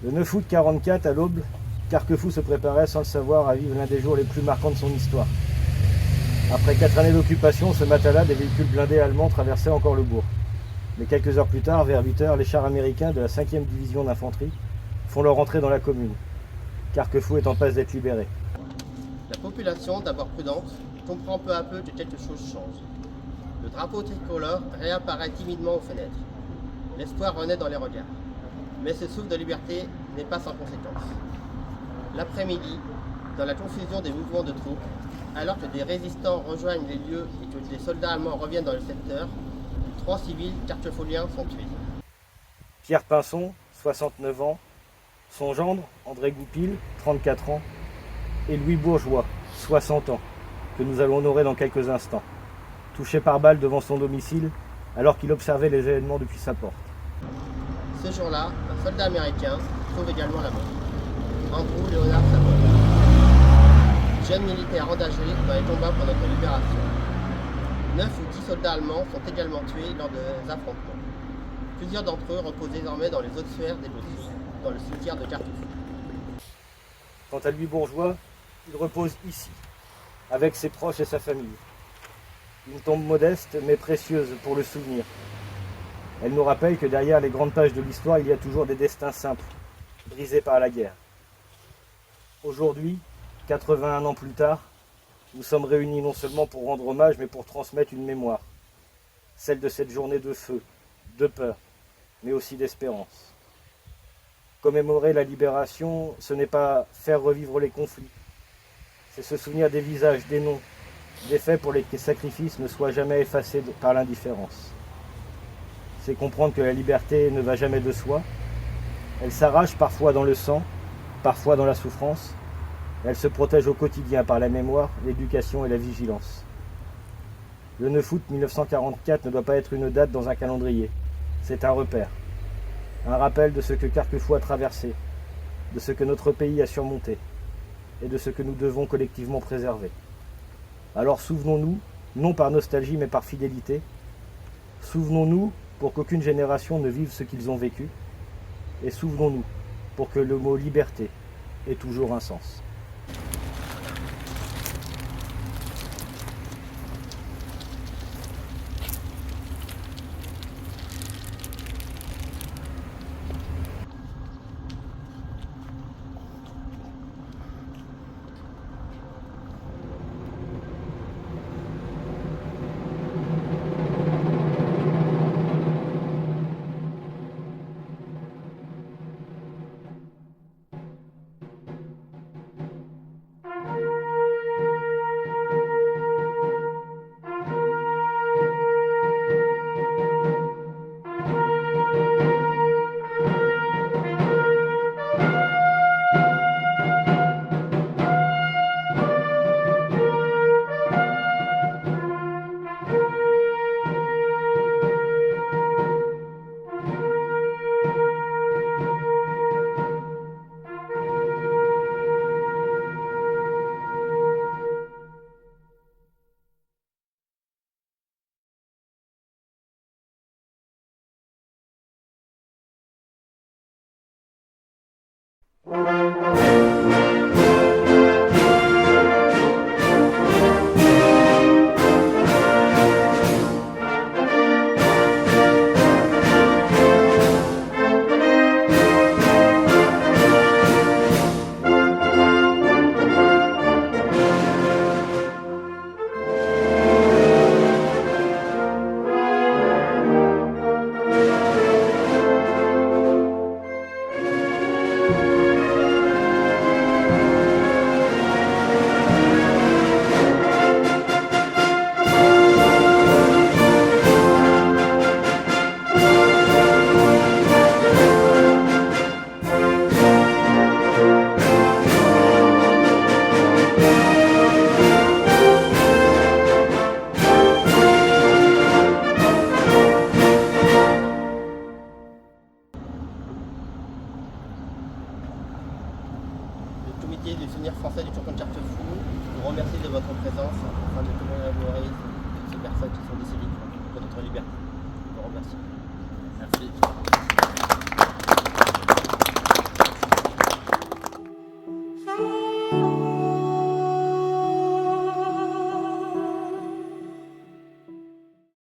Le 9 août 1944, à l'aube, Carquefou se préparait sans le savoir à vivre l'un des jours les plus marquants de son histoire. Après 4 années d'occupation, ce matin-là, des véhicules blindés allemands traversaient encore le bourg. Mais quelques heures plus tard, vers 8 heures, les chars américains de la 5e division d'infanterie font leur entrée dans la commune. Carquefou est en passe d'être libéré. La population, d'abord prudente, comprend peu à peu que quelque chose change. Le drapeau tricolore réapparaît timidement aux fenêtres. L'espoir renaît dans les regards. Mais ce souffle de liberté n'est pas sans conséquence. L'après-midi, dans la confusion des mouvements de troupes, alors que des résistants rejoignent les lieux et que les soldats allemands reviennent dans le secteur, 3 civils carquefoliens sont tués. Pierre Pinson, 69 ans, son gendre, André Goupil, 34 ans, et Louis Bourgeois, 60 ans, que nous allons honorer dans quelques instants, touché par balle devant son domicile alors qu'il observait les événements depuis sa porte. Ce jour-là, un soldat américain trouve également la mort. Andrew Leonard Savon, jeune militaire engagé dans les combats pour notre libération. 9 ou 10 soldats allemands sont également tués lors des affrontements. Plusieurs d'entre eux reposent désormais dans les hautes sphères des Vosges, dans le cimetière de Carquefou. Quant à Louis Bourgeois, il repose ici, avec ses proches et sa famille. Une tombe modeste mais précieuse pour le souvenir. Elle nous rappelle que derrière les grandes pages de l'histoire, il y a toujours des destins simples, brisés par la guerre. Aujourd'hui, 81 ans plus tard, nous sommes réunis non seulement pour rendre hommage, mais pour transmettre une mémoire. Celle de cette journée de feu, de peur, mais aussi d'espérance. Commémorer la libération, ce n'est pas faire revivre les conflits. C'est se souvenir des visages, des noms, des faits pour lesquels les sacrifices ne soient jamais effacés par l'indifférence. C'est comprendre que la liberté ne va jamais de soi. Elle s'arrache parfois dans le sang, parfois dans la souffrance. Elle se protège au quotidien par la mémoire, l'éducation et la vigilance. Le 9 août 1944 ne doit pas être une date dans un calendrier. C'est un repère. Un rappel de ce que Carquefou a traversé, de ce que notre pays a surmonté et de ce que nous devons collectivement préserver. Alors souvenons-nous, non par nostalgie mais par fidélité. Souvenons-nous pour qu'aucune génération ne vive ce qu'ils ont vécu. Et souvenons-nous pour que le mot liberté ait toujours un sens. Le comité du souvenir français du canton de Carquefou vous remercie de votre présence afin de commémorer ces personnes qui sont décédées pour notre liberté. Je vous remercie.